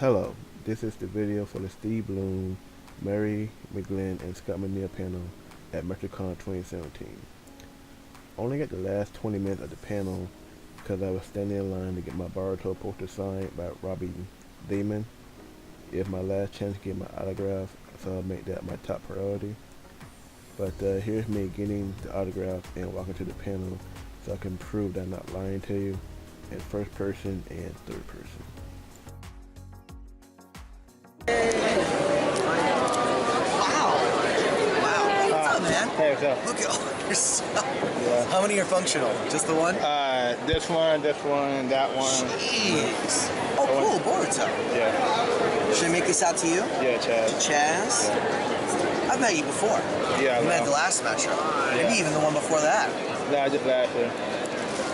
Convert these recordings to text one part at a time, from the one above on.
Hello, this is the video for the Steve Blum, Mary McGlynn, and Scott McNeil panel at Metrocon 2017. Only got the last 20 minutes of the panel because I was standing in line to get my Boruto poster signed by Robbie Daymond. It's my last chance to get my autograph, so I'll make that my top priority. But here's me getting the autograph and walking to the panel so I can prove that I'm not lying to you in first person and third person. Hey, what's up? Look at all your stuff. Yeah. How many are functional? Just the one? This one, that one. Jeez. Oh, cool. Boruto. Yeah. Should I make this out to you? Yeah, Chaz. Chaz? Yeah. I've met you before. Yeah. You met at the last Metro. Maybe even the one before that. Nah, just last year.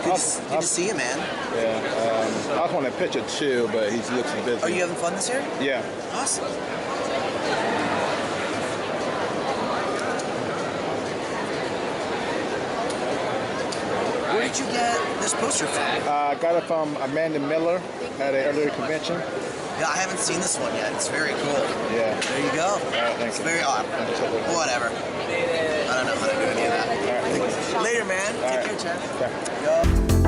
Good to see you, man. Yeah. I was wanting a picture too, but he looks busy. Are you having fun this year? Yeah. Awesome. Where did you get this poster from? I got it from Amanda Miller at an earlier convention. Yeah, I haven't seen this one yet. It's very cool. Yeah. There you go. Thanks. It's very odd. Whatever. I don't know how to do any of that. Right. Later, man. Take care, Chad. Okay. Go.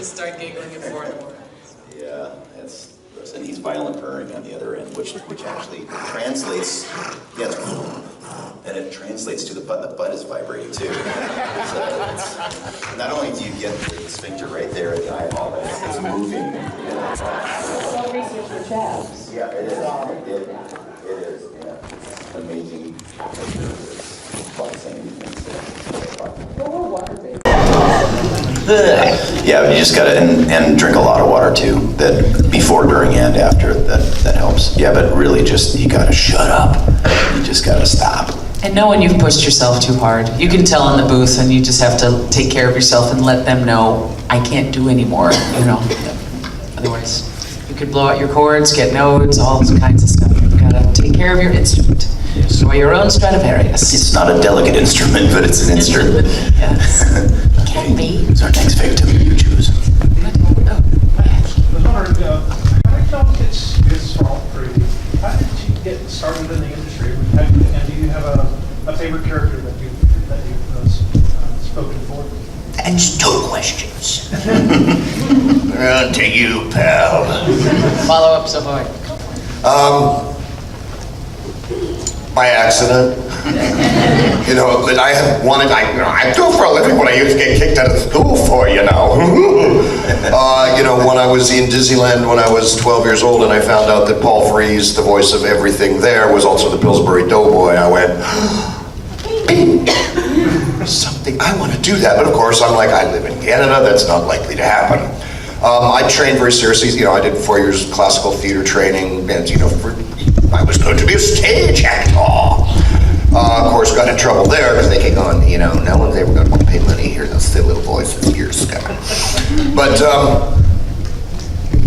Start giggling and forth. Yeah, and he's violent purring on the other end, which actually translates. Yes, then it translates to the butt is vibrating too. Not only do you get the sphincter right there in the eyeball, but it's moving. Well, research for chaps. Yeah, it is. It is. Yeah, it's amazing. Well, we're water based. Yeah, you just gotta and drink a lot of water too. That before, during, and after. That helps. Yeah, but really, just you gotta shut up. You just gotta stop. And know when you've pushed yourself too hard. You can tell in the booth, and you just have to take care of yourself and let them know, I can't do anymore, you know. Otherwise, you could blow out your chords, get notes, all kinds of stuff. You've got to take care of your instrument. Enjoy your own Stradivarius. It's not a delicate instrument, but it's an instrument. Yes. It can be. Who's our next victim? You choose. I was wondering, how did y'all get salt-free? How did you get started in the industry? And do you have a favorite character that you've spoken for? That's two questions. On to you, pal. Follow-ups ahoy. By accident. You know, that I have wanted, I do it for a living what I used to get kicked out of school for, you know. You know, when I was in Disneyland when I was 12 years old and I found out that Paul Frees, the voice of everything there, was also the Pillsbury Doughboy, I went, something, I want to do that. But of course, I'm like, I live in Canada, that's not likely to happen. I trained very seriously, you know, I did 4 years of classical theater training, and, you know, I was going to be a stage actor. Of course, got in trouble there because they kept going, you know, no one's ever going to want to pay money to hear those silly little voices. You're Scott. But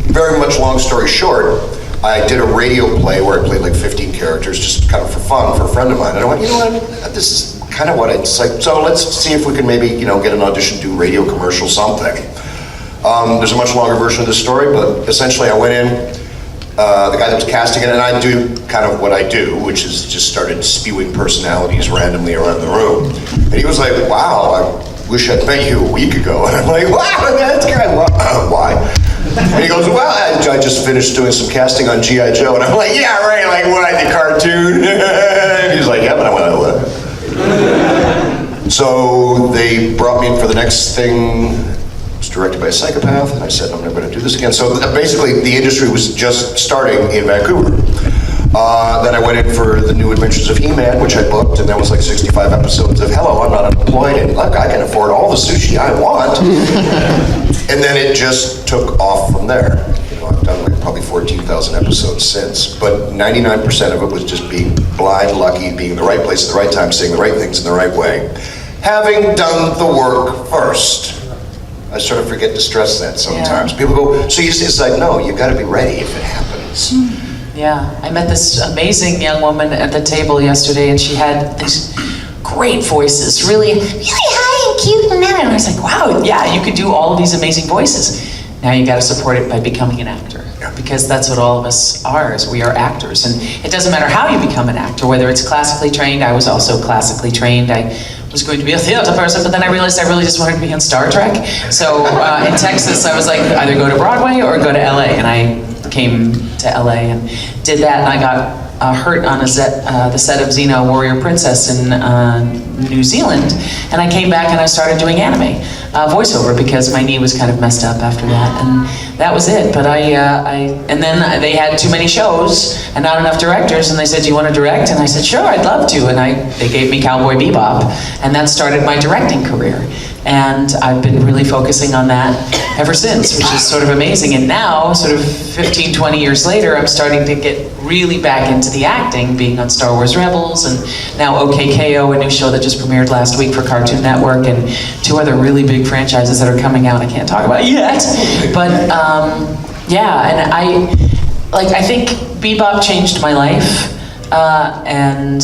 very much long story short, I did a radio play where I played like 15 characters just kind of for fun for a friend of mine. And I went, you know what, this is kind of what it's like. So let's see if we can maybe, you know, get an audition, do radio commercial, something. There's a much longer version of this story, but essentially I went in. The guy that was casting it, and I do kind of what I do, which is just started spewing personalities randomly around the room. And he was like, wow, I wish I'd met you a week ago. And I'm like, wow, that's good. Why? And he goes, well, I just finished doing some casting on G.I. Joe. And I'm like, yeah, right, like what, the cartoon? And he's like, yeah, but I went, oh. So they brought me in for the next thing. Directed by a psychopath, and I said, I'm never going to do this again. So basically, the industry was just starting in Vancouver. Then I went in for the New Adventures of He-Man, which I booked, and that was like 65 episodes of, hello, I'm not unemployed, and look, I can afford all the sushi I want. And then it just took off from there. You know, I've done like probably 14,000 episodes since, but 99% of it was just being blind, lucky, being in the right place at the right time, saying the right things in the right way. Having done the work first. I sort of forget to stress that sometimes. Yeah. People go, so it's like, no, you got to be ready if it happens. Yeah, I met this amazing young woman at the table yesterday, and she had these great voices, really high and cute, and I was like, wow, yeah, you could do all of these amazing voices. Now you got to support it by becoming an actor, because that's what all of us are, is we are actors, and it doesn't matter how you become an actor, whether it's classically trained. I was also classically trained. I was going to be a theater person, but then I realized I really just wanted to be on Star Trek. So in Texas, I was like, either go to Broadway or go to LA, and I came to LA and did that, and I got hurt on the set of Xena Warrior Princess in New Zealand, and I came back and I started doing anime voiceover because my knee was kind of messed up after that, and that was it. But and then they had too many shows and not enough directors, and they said, do you want to direct? And I said, sure, I'd love to, and they gave me Cowboy Bebop, and that started my directing career. And I've been really focusing on that ever since, which is sort of amazing. And now, sort of 15, 20 years later, I'm starting to get really back into the acting, being on Star Wars Rebels, and now OKKO, a new show that just premiered last week for Cartoon Network, and 2 other really big franchises that are coming out I can't talk about yet. But yeah, and I think Bebop changed my life. And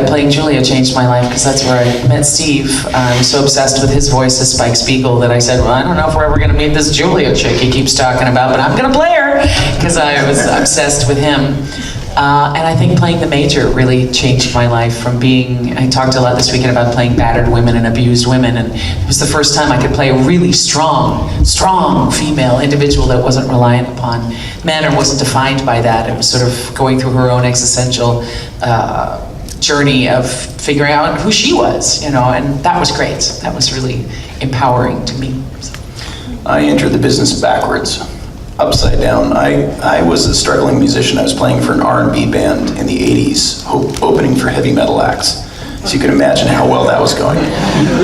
playing Julia changed my life, because that's where I met Steve. I was so obsessed with his voice as Spike Spiegel that I said, well, I don't know if we're ever going to meet this Julia chick he keeps talking about, but I'm going to play her, because I was obsessed with him. And I think playing the Major really changed my life from being, I talked a lot this weekend about playing battered women and abused women, and it was the first time I could play a really strong female individual that wasn't reliant upon men or wasn't defined by that. It was sort of going through her own existential journey of figuring out who she was, you know, and that was great. That was really empowering to me. I entered the business backwards, upside down. I was a struggling musician. I was playing for an R&B band in the 80s, opening for heavy metal acts. So you can imagine how well that was going.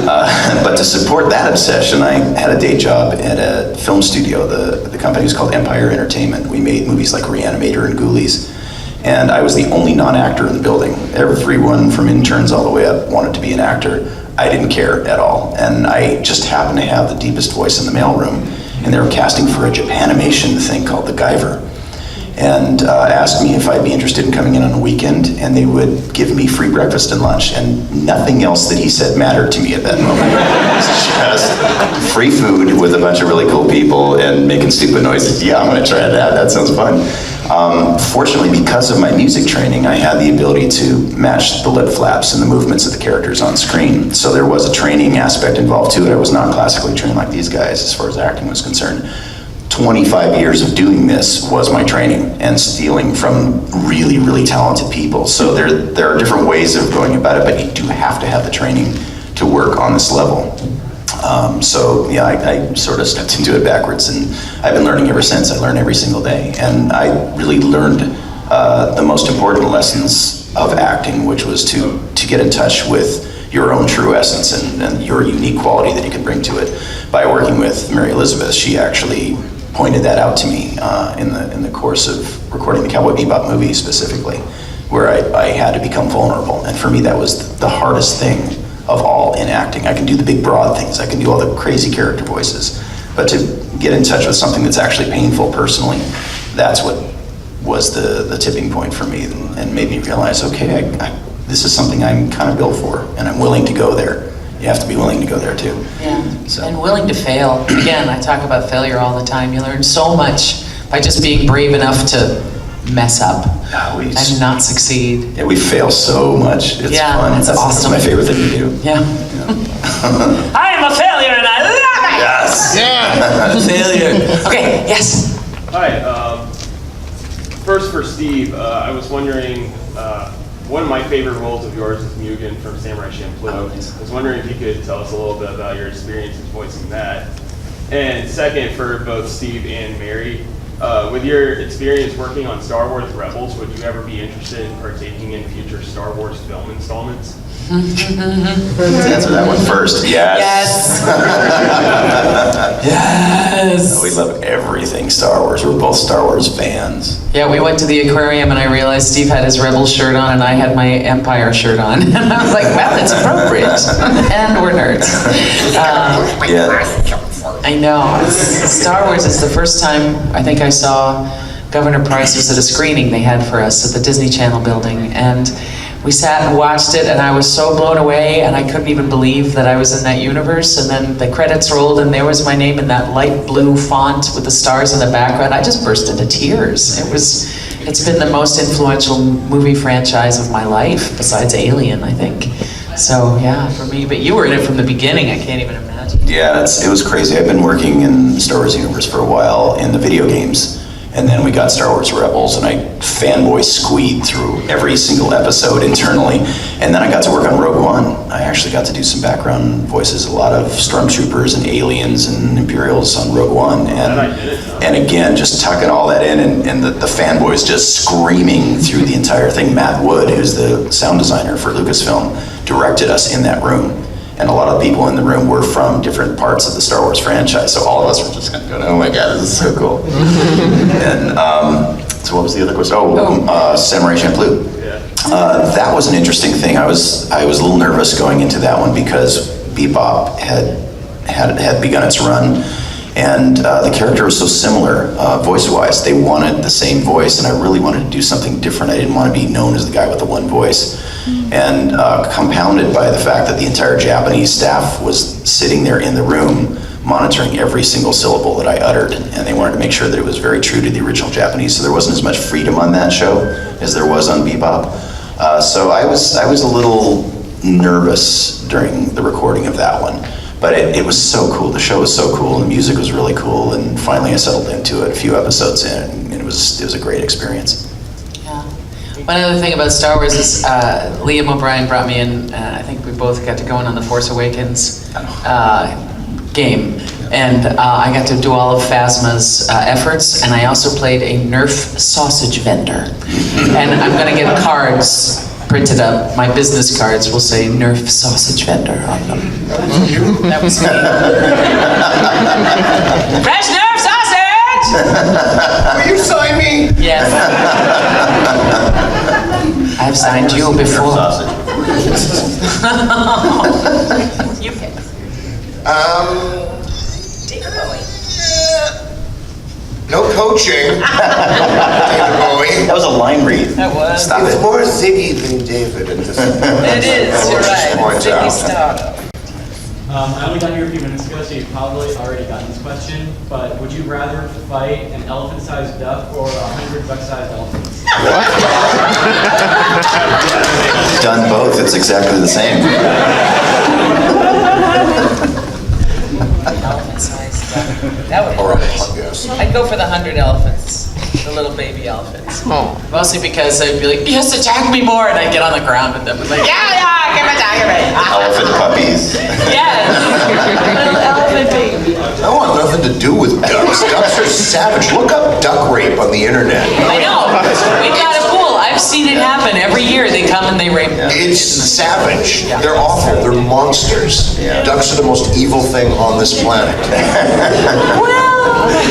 But to support that obsession, I had a day job at a film studio. The company was called Empire Entertainment. We made movies like Reanimator and Ghoulies. And I was the only non-actor in the building. Everyone from interns all the way up wanted to be an actor. I didn't care at all. And I just happened to have the deepest voice in the mailroom. And they were casting for a Japanimation thing called The Guyver. And asked me if I'd be interested in coming in on a weekend, and they would give me free breakfast and lunch, and nothing else that he said mattered to me at that moment. It was just free food with a bunch of really cool people and making stupid noises. Yeah, I'm gonna try that, that sounds fun. Fortunately, because of my music training, I had the ability to match the lip flaps and the movements of the characters on screen. So there was a training aspect involved to it. I was not classically trained like these guys as far as acting was concerned. 25 years of doing this was my training and stealing from really, really talented people. So there are different ways of going about it, but you do have to have the training to work on this level. So yeah, I sort of stepped into it backwards, and I've been learning ever since. I learn every single day, and I really learned the most important lessons of acting, which was to get in touch with your own true essence and your unique quality that you can bring to it. By working with Mary Elizabeth, she actually pointed that out to me in the course of recording the Cowboy Bebop movie specifically, where I had to become vulnerable. And for me, that was the hardest thing of all in acting. I can do the big broad things, I can do all the crazy character voices, but to get in touch with something that's actually painful personally, that's what was the tipping point for me, and made me realize, okay, this is something I'm kind of built for, and I'm willing to go there. You have to be willing to go there too. Yeah, so. And willing to fail. Again, I talk about failure all the time. You learn so much by just being brave enough to mess up and not succeed. Yeah, we fail so much. It's fun. It's awesome. That's my favorite thing to do. Yeah. I am a failure and I love it! Yes! Yeah! Failure. Okay, yes. Hi, first for Steve, I was wondering, one of my favorite roles of yours is Mugen from Samurai Champloo. Oh, nice. I was wondering if you could tell us a little bit about your experiences voicing that. And second, for both Steve and Mary, with your experience working on Star Wars Rebels, would you ever be interested in partaking in future Star Wars film installments? Let's answer that one first. Yes. Yes. We love everything Star Wars. We're both Star Wars fans. Yeah, we went to the aquarium and I realized Steve had his Rebel shirt on and I had my Empire shirt on. And I was like, well, it's appropriate. And we're nerds. Yeah. I know. Star Wars is the first time I think I saw Governor Price was at a screening they had for us at the Disney Channel building. And we sat and watched it, and I was so blown away, and I couldn't even believe that I was in that universe. And then the credits rolled, and there was my name in that light blue font with the stars in the background. I just burst into tears. It's been the most influential movie franchise of my life, besides Alien, I think. So yeah, for me. But you were in it from the beginning. I can't even imagine. Yeah, it was crazy. I've been working in the Star Wars universe for a while in the video games. And then we got Star Wars Rebels, and I fanboy squeed through every single episode internally. And then I got to work on Rogue One. I actually got to do some background voices, a lot of stormtroopers and aliens and Imperials on Rogue One. And again, just tucking all that in, and the fanboys just screaming through the entire thing. Matt Wood, who's the sound designer for Lucasfilm, directed us in that room. And a lot of people in the room were from different parts of the Star Wars franchise. So all of us were just kind of going, oh my God, this is so cool. And so what was the other question? Samurai Champloo. That was an interesting thing. I was a little nervous going into that one because Bebop had begun its run. And the character was so similar voice-wise. They wanted the same voice, and I really wanted to do something different. I didn't want to be known as the guy with the one voice. And compounded by the fact that the entire Japanese staff was sitting there in the room monitoring every single syllable that I uttered, and they wanted to make sure that it was very true to the original Japanese, so there wasn't as much freedom on that show as there was on Bebop. So I was a little nervous during the recording of that one, but it was so cool. The show was so cool, and the music was really cool, and finally I settled into it a few episodes in, and it was a great experience. One other thing about Star Wars is Liam O'Brien brought me in, I think we both got to go in on the Force Awakens game. And I got to do all of Phasma's efforts, and I also played a Nerf sausage vendor. And I'm gonna get cards printed up. My business cards will say Nerf sausage vendor on them. That was me. Fresh Nerf sausage! Will you sign me? Yes. I've signed you before. You can. No coaching. David Bowie. That was a line read. That was. Stop It's it. more Ziggy than David at this point. It is, you're right. Points Ziggy out. Stardust. I only got here a few minutes ago, so you've probably already gotten this question, but would you rather fight an elephant-sized duck or 100 duck-sized elephants? Done both, it's exactly the same. Elephant-sized duck. That would Or a work. hug, yes. I'd go for the 100 elephants, the little baby elephants. Mostly because I'd be like, yes, attack me more, and I'd get on the ground with them and like, yeah, give me attack me. Elephant puppies. Yes, little elephant baby. I want nothing to do with ducks. Ducks are savage. Look up duck rape on the internet. I know. We got a pool. I've seen it happen every year. They come and they rape. It's savage. They're awful. They're monsters. Ducks are the most evil thing on this planet.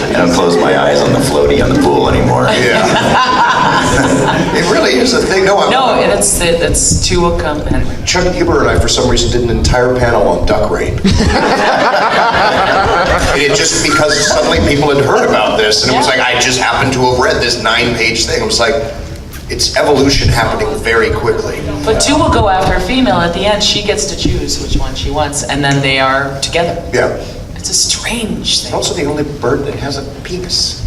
I don't close my eyes on the floaty on the pool anymore. Yeah. It really is a thing. No, that's too a comment. Chuck Huber and I, for some reason, did an entire panel on duck rape. And it just because suddenly people had heard about this, and it was like, I just happened to have read this 9-page thing. I was like, it's evolution happening very quickly. But two will go after a female. At the end, she gets to choose which one she wants, and then they are together. Yeah. It's a strange thing. Also the only bird that has a penis.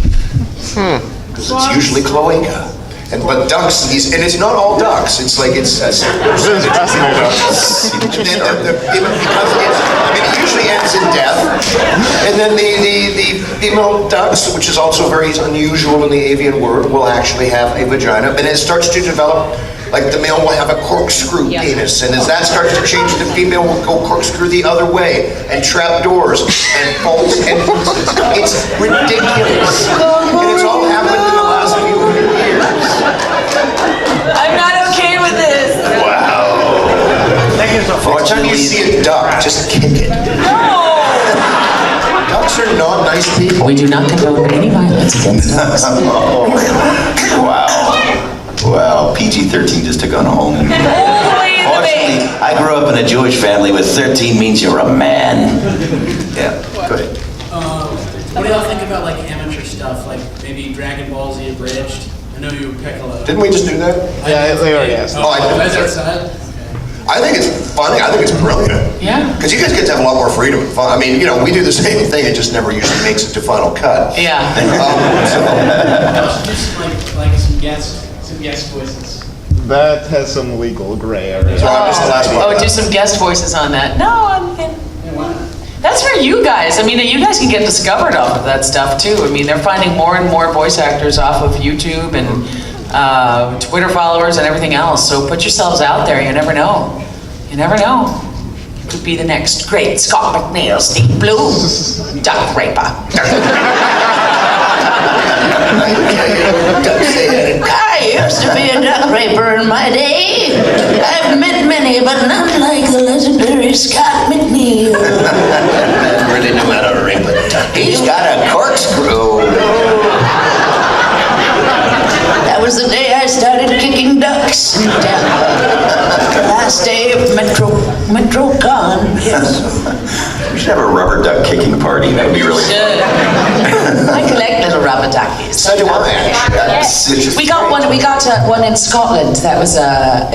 Because it's usually cloaca. But ducks, and it's not all ducks. It's like it's because it usually ends in death. And then the female ducks, which is also very unusual in the avian world, will actually have a vagina, and it starts to develop. Like the male will have a corkscrew penis, and as that starts to change, the female will go corkscrew the other way, and trap doors, and bolts, and it's ridiculous. And it's all happened in the last few years. I'm not okay with this. Wow. Next time you see a duck, just kick it. No. Ducks are not nice people. We do not condone any violence against dogs. Wow, PG-13 just took on a whole new meaning. Fortunately, I grew up in a Jewish family where 13 means you're a man. Yeah, go ahead. What do y'all think about like amateur stuff, like maybe Dragon Ball Z abridged? I know you Piccolo. Didn't we just do that? Yeah, they already asked. Oh, I did. Guys outside? I think it's funny. I think it's brilliant. Yeah. Because you guys get to have a lot more freedom and fun. I mean, you know, we do the same thing. It just never usually makes it to Final Cut. Yeah. Just like some guest voices. That has some legal gray area. So I missed the last one. Oh, do some guest voices on that. No, that's for you guys. I mean, you guys can get discovered off of that stuff too. I mean, they're finding more and more voice actors off of YouTube and Twitter followers and everything else. So put yourselves out there. You never know. You never know. You could be the next great Scott McNeil, Steve Blum, duck raper. I used to be a duck raper in my day. I've met many, but not like the legendary Scott McNeil. Man really knew how to rape a duck. He's got a corkscrew. That was the day I started kicking ducks in Tampa. The last day of Metrocon. Yes. We should have a rubber duck kicking party. That would be really fun. I collect little rubber duckies. So do I, actually. Yes. We got one in Scotland. That was a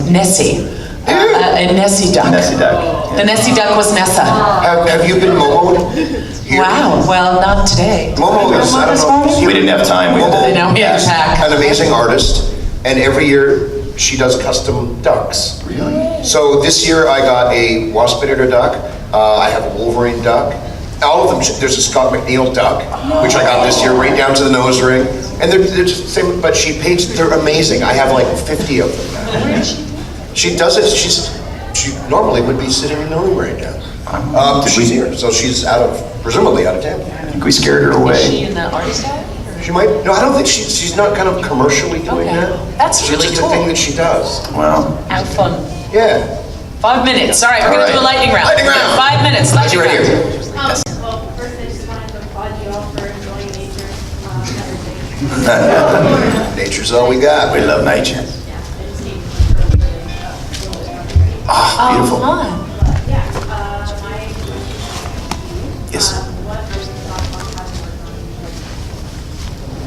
Nessie. A Nessie duck. Nessie duck. The Nessie duck was Nessa. Have you been momoed? Wow. Well, not today. Momo is, I don't know. We didn't have time. We had to- No, we had to pack. An amazing artist, and every year she does custom ducks. Really? So this year I got a wasp-eater duck. I have a Wolverine duck. All of them. There's a Scott McNeil duck, which I got this year, right down to the nose ring. And they're just same, but she paints, they're amazing. I have like 50 of them now. Where is she? She does it, she normally would be sitting in the room right now. She's here, so she's presumably out of town. I think we scared her away. Is she in the artist alley? She might, no, I don't think she's not kind of commercially doing that. That's really just cool. a thing that she does. Wow. Have fun. Yeah. 5 minutes. All right, we're going to do a lightning round. Lightning round. 5 minutes. Lightning round. Yes. Well, first I just wanted to applaud you all for enjoying nature and everything. Nature's all we got. We love nature. Yeah, I just need to Ah, beautiful. Fun. Yeah, my Yes. what are your thoughts on having worked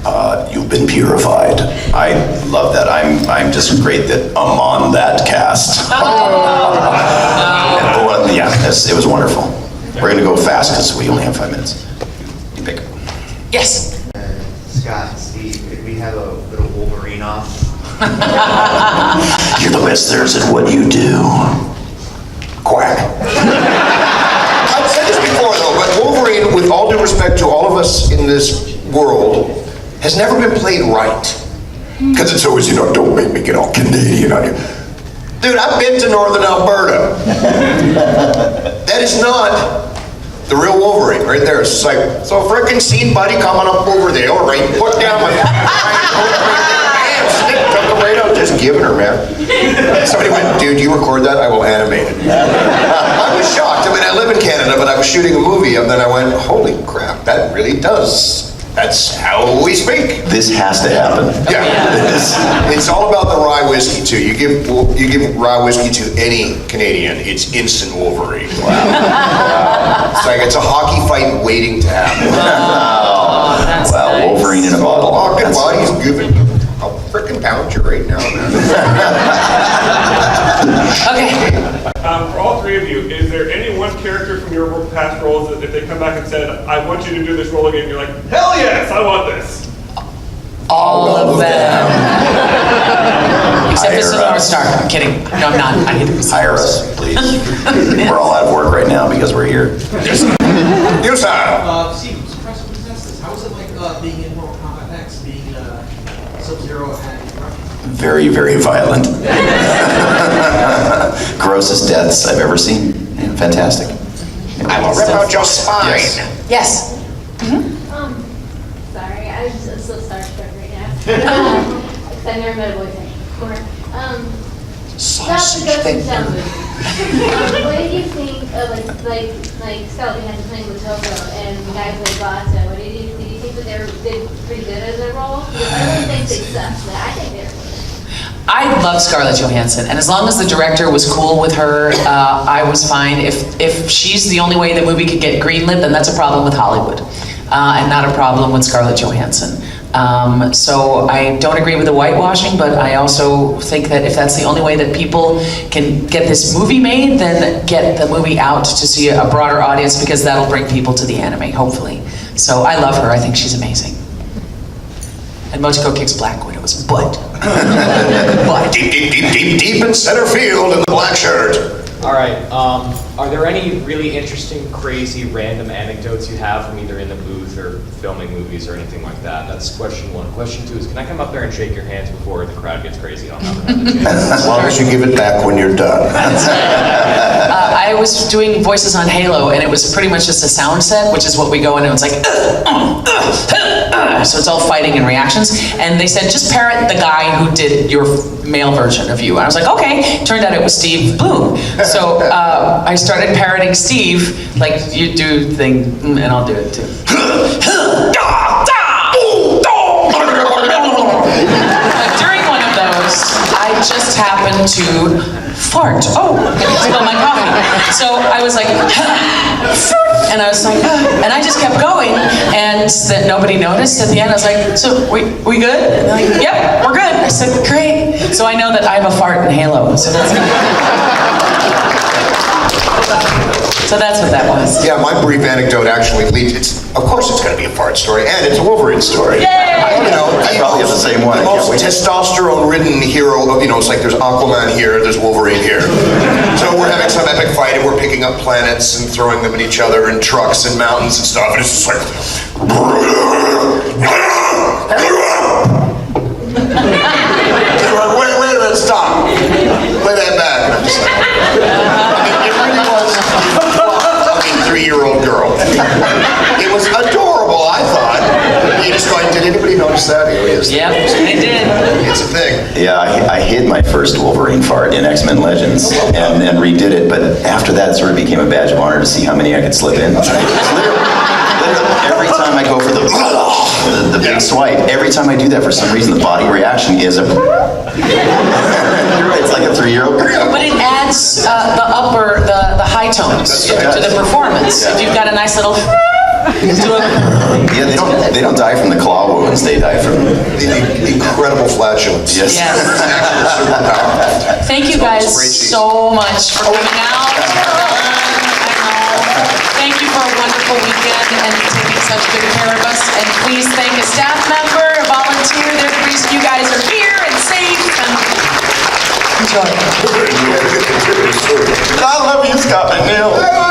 on You've been purified. I love that. I'm just great that I'm on that cast. It was wonderful. We're gonna go fast because we only have 5 minutes. You pick. Yes. Scott and Steve, could we have a little Wolverine off? You're the best there's at what you do. Quack. I've said this before though, but Wolverine, with all due respect to all of us in this world, has never been played right. Because it's always, don't make me get all Canadian on you. Dude, I've been to northern Alberta. That is not the real Wolverine right there. It's like, so frickin' seen buddy coming up over there, all right, put down my stick, took him right out, just giving her, man. Somebody went, dude, you record that? I will animate it. I was shocked. I mean, I live in Canada, but I was shooting a movie, and then I went, holy crap, that really does. That's how we speak. This has to happen. Yeah. It's all about the rye whiskey too. You give rye whiskey to any Canadian, it's instant Wolverine. Wow. It's like it's a hockey fight waiting to happen. Oh, that's wow, nice. Wolverine in a bottle. Fucking body's giving you. I'll frickin' pound you right now, man. Okay. For all three of you, is there any one character from your past roles that if they come back and said, I want you to do this role again, you're like, hell yes, I want this? All of them. Except this is North Star. I'm kidding. No, I'm not. I hate this. Hire us, please. We're all out of work right now because we're here. You, sir. Steve, suppress and possess this. How was it like being in Mortal Kombat X, being Sub-Zero and Reptile? Very, very violent. Grossest deaths I've ever seen. Yeah, fantastic. I will rip out your spine. Yes. Sorry, I'm so starstruck right now. I've never met a boy before. Sausage thing. thing. What did you think of like Scarlett Johansson playing with Togo and the guy who played Batou? What did you think that they did pretty good as their role? Because I don't think they sucked, but I think they're good. I love Scarlett Johansson, and as long as the director was cool with her, I was fine. If she's the only way the movie could get greenlit, then that's a problem with Hollywood, and not a problem with Scarlett Johansson. So I don't agree with the whitewashing, but I also think that if that's the only way that people can get this movie made, then get the movie out to see a broader audience, because that'll bring people to the anime, hopefully. So I love her. I think she's amazing. And Mochiko kicks Black Widow's butt. But Deep in center field in the black shirt. All right. Are there any really interesting, crazy, random anecdotes you have from either in the booth or filming movies or anything like that? That's question one. Question two is, can I come up there and shake your hands before the crowd gets crazy? I'll never have the chance. As long as you give it back when you're done. I was doing voices on Halo, and it was pretty much just a sound set, which is what we go in and it's like, so it's all fighting and reactions. And they said, just parrot the guy who did your male version of you. And I was like, okay. Turned out it was Steve Blum. So I started parroting Steve, like you do thing, and I'll do it too. During one of those, I just happened to fart. Oh, spill my coffee. So I was like, and I was like, and I just kept going, and that nobody noticed. At the end, I was like, so we good? And they're like, yep, we're good. I said, great. So I know that I have a fart in Halo. So that's good. So that's what that was. Yeah, my brief anecdote actually leads. Of course, it's going to be a fart story, and it's a Wolverine story. Yay! I probably have the same one. The most testosterone-ridden hero. It's like there's Aquaman here, there's Wolverine here. So we're having some epic fight, and we're picking up planets and throwing them at each other, and trucks and mountains and stuff. And it's just like Wait a minute, stop. Play that back. And I'm just like, it really was a 3-year-old girl. It was adorable, I thought. You just going, did anybody notice that? Here he is. Yep, they did. It's a thing. Yeah, I hid my first Wolverine fart in X-Men Legends and redid it, but after that it sort of became a badge of honor to see how many I could slip in. Literally, every time I go for the big swipe, every time I do that, for some reason the body reaction is a... It's like a 3-year-old girl. But it adds the high tones to the performance. Yeah. If you've got a nice little... Yeah, they don't die from the claw wounds, they die from... The incredible flatulence. Yes. Thank you guys so much for coming out. Thank you for a wonderful weekend and taking such good care of us. And please thank a staff member, a volunteer. They're the reason you guys are here and safe. And enjoy. I love you, Scott McNeil.